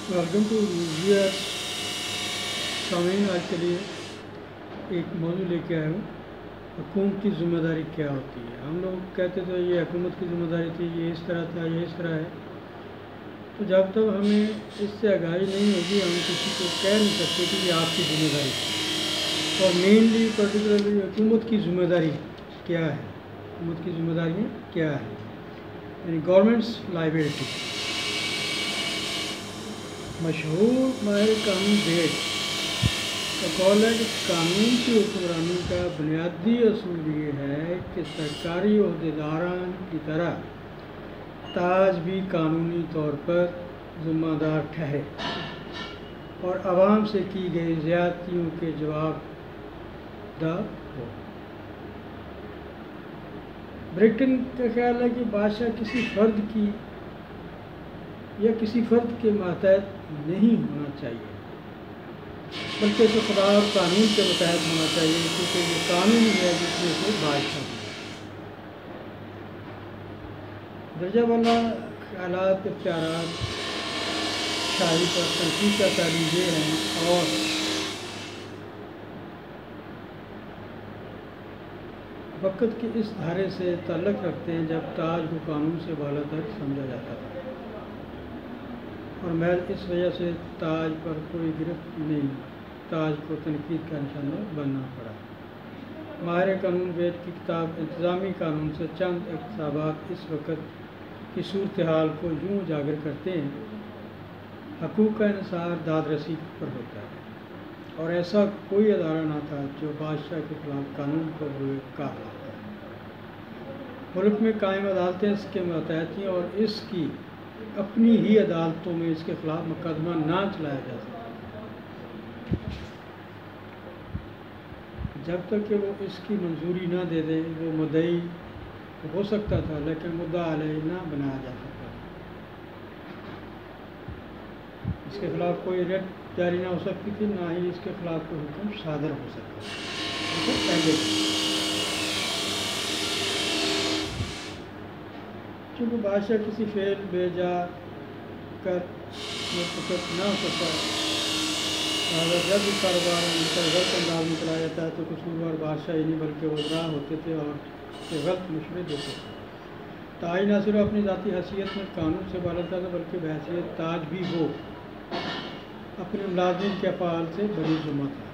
Welcome to US. सामीन, आज के लिए एक मौजूद लेके आया हूँ, हुकूमत की ज़िम्मेदारी क्या होती है। हम लोग कहते थे ये हुकूमत की ज़िम्मेदारी थी, ये इस तरह था, ये इस तरह है। तो जब तक हमें इससे आगाही नहीं होगी, हम किसी को कह नहीं सकते कि ये आपकी ज़िम्मेदारी थी। और मेनली पर्टिकुलरली हुकूमत की ज़िम्मेदारी क्या है, हुकूमत की ज़िम्मेदारियाँ क्या है, यानी गवर्नमेंट्स लाइबिलिटी। मशहूर माहिर कानून डेट का कॉल है कि कानून की हुक्मरानी का बुनियादी असूल ये है कि सरकारी अहदेदारान की तरह ताज भी कानूनी तौर पर ज़िम्मेदार ठहरे और आवाम से की गई ज़्यादतियों के जवाबदार हो। ब्रिटेन का ख्याल है कि बादशाह किसी फ़र्द की या किसी फ़र्द के मातहत नहीं होना चाहिए, बल्कि इसे खुदा और कानून के मुताबिक होना चाहिए, क्योंकि ये कानून है जिसमें से बादशाह है। दर्जा वाला ख्यालात, इख्तियारात शाही पर तनकीद का तालीम ये हैं और वक़्त के इस धारे से ताल्लुक़ रखते हैं जब ताज को कानून से बाला तक समझा जाता था, और महज इस वजह से ताज पर कोई गिरफ्त नहीं, ताज को तनकीद का निशाना बनना पड़ा। माहिर कानून वेद की किताब इंतज़ामी कानून से चंद इक़्तिसाबात इस वक्त की सूरत हाल को यूँ उजागर करते हैं। हकूक़ का इन्हिसार दाद रसी पर होता है, और ऐसा कोई अदारा ना था जो बादशाह के खिलाफ कानून पर हुए कार लाता है। मुल्क में कायम अदालतें इसके मातहत थीं और इसकी अपनी ही अदालतों में इसके ख़िलाफ़ मुकदमा ना चलाया जा सकता जब तक कि वो इसकी मंजूरी ना दे दे। वो मुद्दई हो सकता था, लेकिन मुद्दा अलैह ना बनाया जा सकता। इसके ख़िलाफ़ कोई रिट जारी ना हो सकती थी, ना ही इसके ख़िलाफ़ कोई हुक्म सादर हो सकता था। पहले चूँकि बादशाह किसी फेल बेजा कर मुतकब ना हो सकता, अगर जब भी कारोबार गलत अंदाज में चलाया जाता है तो कसूरवार बादशाह ही नहीं बल्कि वज़रा होते थे और गलत मशवरे देते थे। ताज न सिर्फ अपनी ज़ाती हैसियत में कानून से बाला था, बल्कि बहैसियत ताज भी वो अपने मुलाज़िम के अफ़आल से बरी ज़िम्मा था।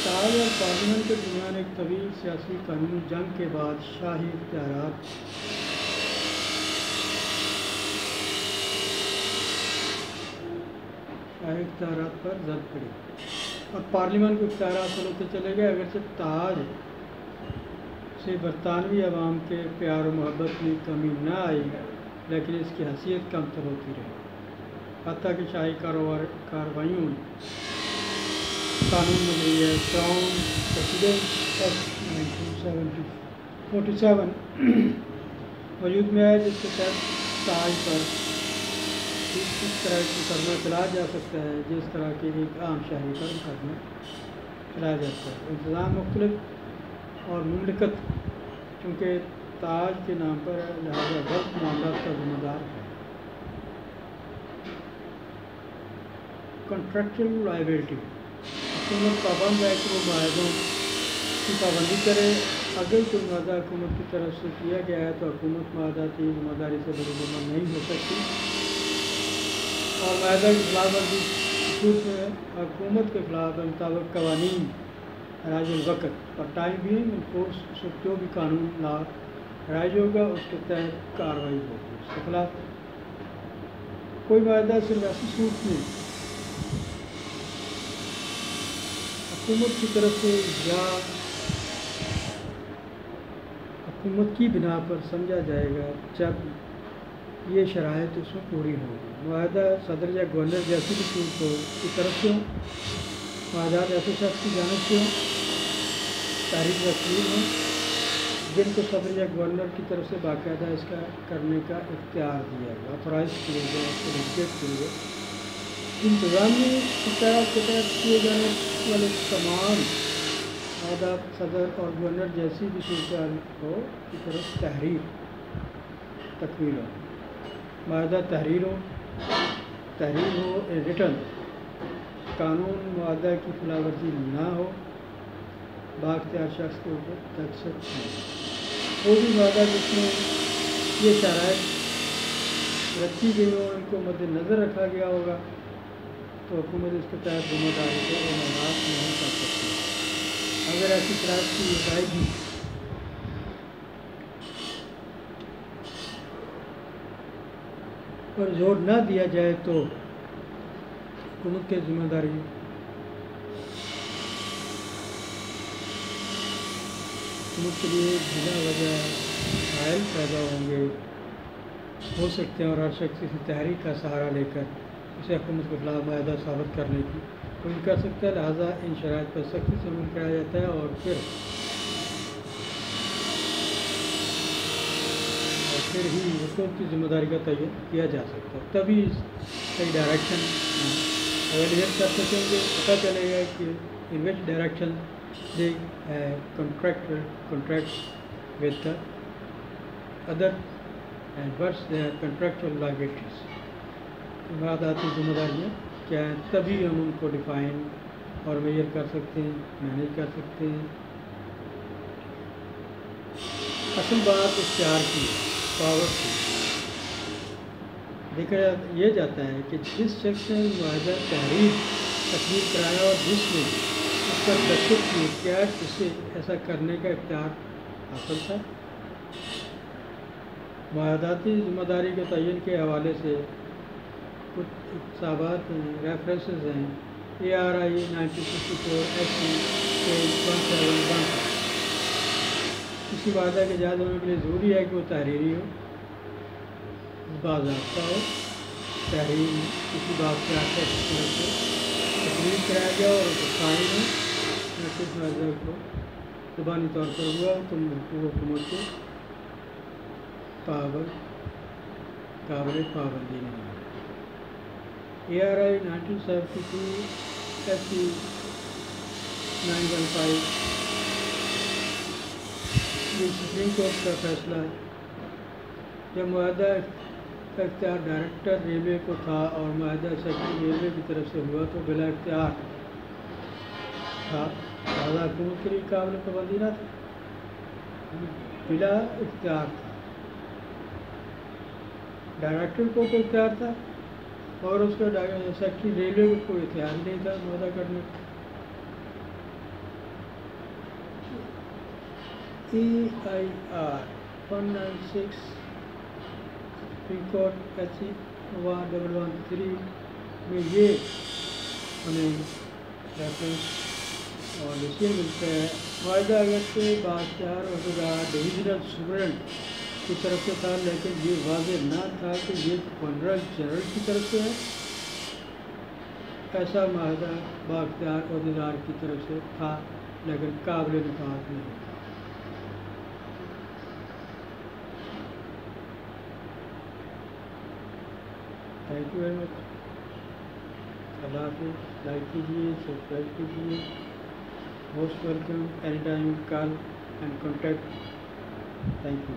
ताज और पार्लियामेंट के दरमियान एक तवील सियासी कानूनी जंग के बाद शाही इख्तियारात पर जद पड़ी और पार्लियामेंट के इख्तियारात होते चले गए। अगरचे ताज से बरतानवी अवाम के प्यार और मोहब्बत में कमी ना आई, लेकिन इसकी हैसियत कमतर होती रही। हत्ता कि शाही कार्रवाइयों में कानून में नहीं है क्राउन प्रेसिडेंट एक्ट 1947 वजूद में है, जिसके तहत ताज पर इस तरह की मुकदमा चलाया जा सकता है जिस तरह के एक आम शहरी पर मुकदमा चलाया जाता है। इंतज़ाम मुख्तलिफ और मुमलिकत चूँकि ताज के नाम पर है, लिहाजा गलत मामला का ज़िम्मेदार है। कॉन्ट्रैक्चुअल लायबिलिटी हुकूमत पाबंद है कि वो माहदों की पाबंदी करे। अगर कोई मादा हुकूमत की तरफ से किया गया है तो हुकूमत मादाती ज़िम्मेदारी से बरगुज़र नहीं हो सकती, और मादा की खिलाफवर्जी सूरत में हुकूमत के खिलाफ मुताबिक कवानीन राजुल वक़्त और टाइम भी इन्फोर्स जो भी कानून ला राइज होगा उसके तहत कार्रवाई होगी। उसके खिलाफ कोई मादा सिर्फ ऐसी सूरत में हुकूमत की तरफ से या हुकूमत की बिना पर समझा जाएगा जब ये शराइत उसमें पूरी होगी। मुआहदा सदर या गवर्नर जैसी भी सूरत हो की तरफ से हो, मुआहदात ऐसे शख्स की जानिब से हो, तारीख वकील हो जिनको सदर या गवर्नर की तरफ से बाकायदा इसका करने का इख्तियार दिया गया, ऑथोराइज किए गए, उसको डेलीगेट किए गए। इंतज़ामी इख्तियार के तहत किए जाने والے تمام آداب صدر اور گورنر جیسی بھی صورتحال ہو کی طرف تکمیل ہو، معاہدہ تحریر ہو ریٹن، قانون معاہدہ کی خلاف ورزی نہ ہو، بااختیار شخص کے اوپر تشدد نہ ہو۔ وہ بھی معاہدہ جس میں یہ شرائط رکھی گئی ہوں ان کو مد نظر رکھا گیا ہوگا تو حکومت اس کے تحت ذمہ داری کو اعلانات نہیں کر سکتی۔ اگر ایسی شرائط کی ادائیگی پر زور نہ دیا جائے تو حکومت کی ذمہ داری حکومت کے لیے بلا وجہ مسائل پیدا ہو سکتے ہیں اور ہر شخص کسی تحریک کا سہارا لے کر اسے حکومت کے خلاف معاہدہ ثابت کرنے کی کوشش کر سکتا ہے۔ لہٰذا ان شرائط پر سختی سے عمل کرایا جاتا ہے اور پھر ہی حکومت کی ذمہ داری کا تعین کیا جا سکتا ہے، تبھی صحیح ڈائریکشن ایویلیٹ کر سکیں گے، پتہ چلے گا کہ ان وچ ڈائریکشن دے contract with the other and what's their contractual liabilities۔ معاہداتی ذمہ داریاں کیا ہیں، تبھی ہم ان کو ڈیفائن اور میئر کر سکتے ہیں، مینیج کر سکتے ہیں۔ اصل بات اختیار کی، پاور کی دیکھا یہ جاتا ہے کہ جس شخص نے معاہدہ تحریر تکمیل کرایا اور جس نے اس پر دستخط کی، کیا اسے ایسا کرنے کا اختیار حاصل تھا؟ معاہداتی ذمہ داری کے تعین کے حوالے سے کچھ اقتصابات ہیں، ریفرنسز ہیں۔ ARI 1964 SC page 171 کسی معاہدہ کے جائز ہونے کے لیے ضروری ہے کہ وہ تحریری ہو، باضابطہ ہو، تحریر کسی بااختیار شخص کی طرف سے تقریر کرایا گیا اور اس قائم ہو، کس معاہدے کو زبانی طور پر ہوا تو حکومت کے قابل پابندی نہیں ہے۔ ARI 1972 SC 915 یہ سپریم کورٹ کا فیصلہ ہے۔ جب معاہدہ کا اختیار ڈائریکٹر ریلوے کو تھا اور معاہدہ سیکٹری ریلوے کی طرف سے ہوا تو بلا اختیار تھا، لہٰذا حکومت کے لیے قابل پابندی نہ تھا، بلا اختیار تھا۔ ڈائریکٹر کو کوئی اختیار تھا اور اس کا سیکٹری ریلوے کو کوئی اختیار نہیں تھا معاہدہ کرنے کا۔ EIR 196 سپریم کورٹ SC 1113 میں یہ ہمیں ریفرنس اور نشین ملتا ہے۔ معاہدہ اگرچہ بااختیار عہدیدار ڈویژنل سپرنٹینڈنٹ کی طرف سے تھا لیکن یہ واضح نہ تھا کہ یہ گورنر جنرل کی طرف سے ہے۔ ایسا معاہدہ بااختیار عہدیدار کی طرف سے تھا لیکن قابل نفاذ نہیں تھا۔ Thank you very much. اللہ حافظ۔ لائک کیجیے، سبسکرائب کیجیے۔ Most welcome, any time call and contact. Thank you.